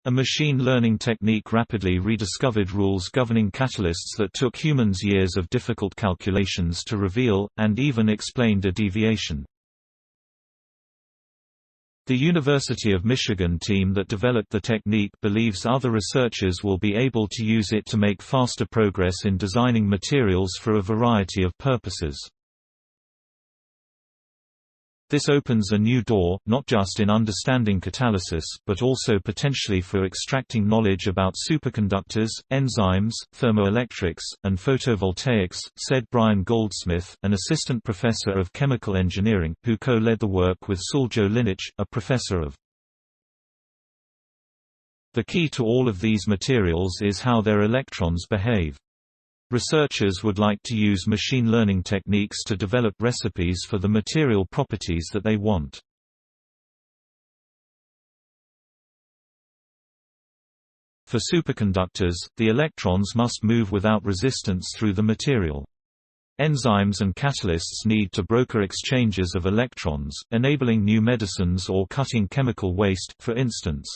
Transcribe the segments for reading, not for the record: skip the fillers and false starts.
A machine learning technique rapidly rediscovered rules governing catalysts that took humans years of difficult calculations to reveal, and even explained a deviation. The University of Michigan team that developed the technique believes other researchers will be able to use it to make faster progress in designing materials for a variety of purposes. This opens a new door, not just in understanding catalysis, but also potentially for extracting knowledge about superconductors, enzymes, thermoelectrics, and photovoltaics, said Bryan Goldsmith, an assistant professor of chemical engineering, who co-led the work with Suljo Linic, a professor of. The key to all of these materials is how their electrons behave. Researchers would like to use machine learning techniques to develop recipes for the material properties that they want. For superconductors, the electrons must move without resistance through the material. Enzymes and catalysts need to broker exchanges of electrons, enabling new medicines or cutting chemical waste, for instance.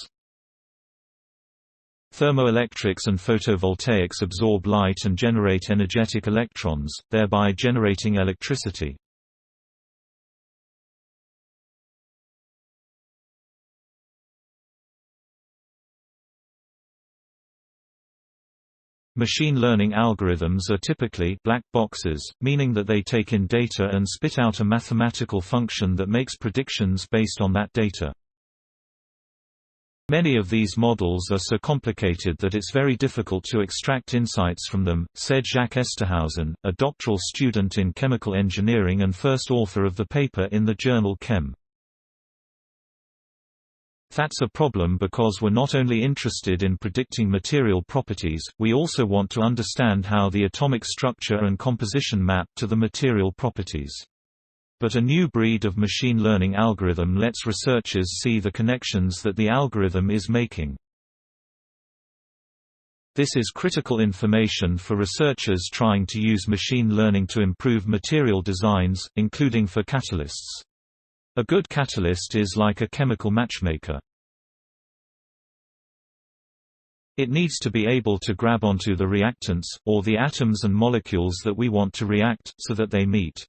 Thermoelectrics and photovoltaics absorb light and generate energetic electrons, thereby generating electricity. Machine learning algorithms are typically black boxes, meaning that they take in data and spit out a mathematical function that makes predictions based on that data. Many of these models are so complicated that it's very difficult to extract insights from them, said Jacques Esterhausen, a doctoral student in chemical engineering and first author of the paper in the journal Chem. That's a problem because we're not only interested in predicting material properties, we also want to understand how the atomic structure and composition map to the material properties. But a new breed of machine learning algorithm lets researchers see the connections that the algorithm is making. This is critical information for researchers trying to use machine learning to improve material designs, including for catalysts. A good catalyst is like a chemical matchmaker. It needs to be able to grab onto the reactants, or the atoms and molecules that we want to react, so that they meet.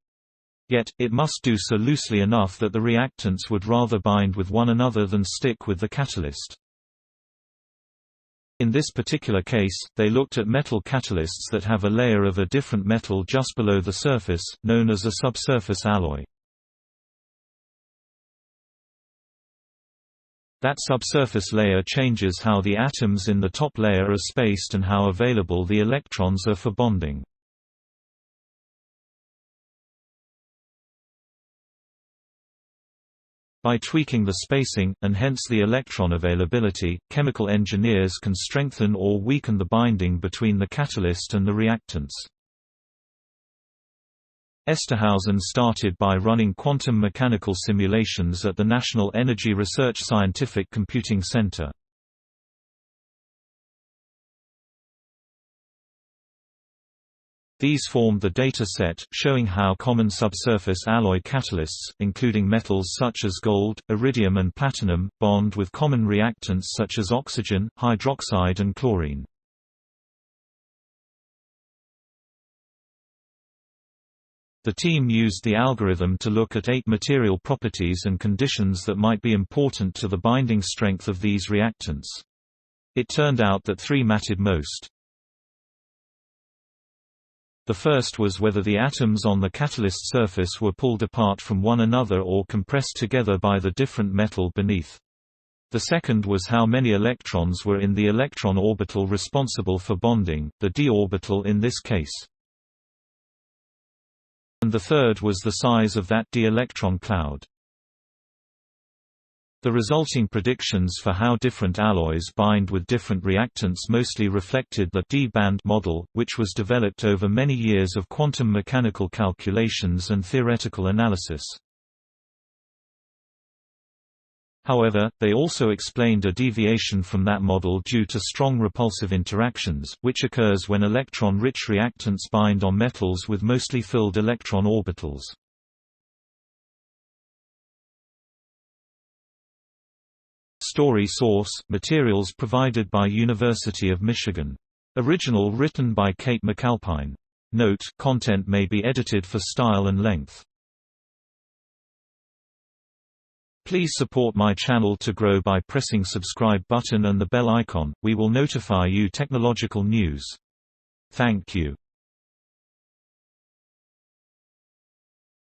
Yet, it must do so loosely enough that the reactants would rather bind with one another than stick with the catalyst. In this particular case, they looked at metal catalysts that have a layer of a different metal just below the surface, known as a subsurface alloy. That subsurface layer changes how the atoms in the top layer are spaced and how available the electrons are for bonding. By tweaking the spacing, and hence the electron availability, chemical engineers can strengthen or weaken the binding between the catalyst and the reactants. Esterhausen started by running quantum mechanical simulations at the National Energy Research Scientific Computing Center. These formed the data set, showing how common subsurface alloy catalysts, including metals such as gold, iridium and platinum, bond with common reactants such as oxygen, hydroxide and chlorine. The team used the algorithm to look at 8 material properties and conditions that might be important to the binding strength of these reactants. It turned out that 3 mattered most. The first was whether the atoms on the catalyst surface were pulled apart from one another or compressed together by the different metal beneath. The second was how many electrons were in the electron orbital responsible for bonding, the d orbital in this case. And the third was the size of that d electron cloud. The resulting predictions for how different alloys bind with different reactants mostly reflected the D-band model, which was developed over many years of quantum mechanical calculations and theoretical analysis. However, they also explained a deviation from that model due to strong repulsive interactions, which occurs when electron-rich reactants bind on metals with mostly filled electron orbitals. Story source: materials provided by University of Michigan. Original written by Kate McAlpine. Note: content may be edited for style and length. Please support my channel to grow by pressing subscribe button and the bell icon. We will notify you technological news. Thank you.